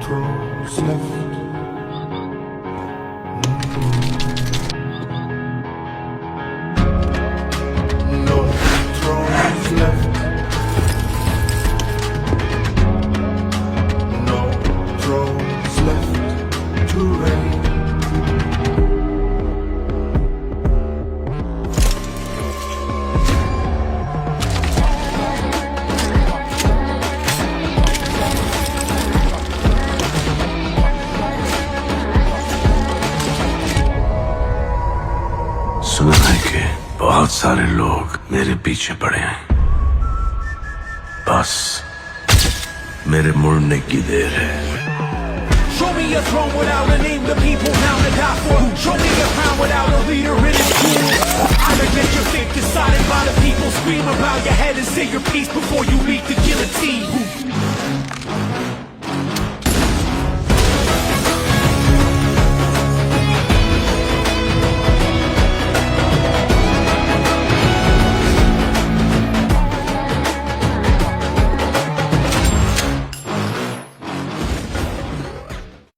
throws left. No throws left. No throws left to rain. सुना है कि बहुत सारे लोग मेरे पीछे पड़े हैं, बस मेरे मुड़ने की देर है। Show me a throne without a name, the people now to die for. Show me a crown without a leader in its school. I admit your fate decided by the people. Scream about your head and say your piece before you meet the guillotine.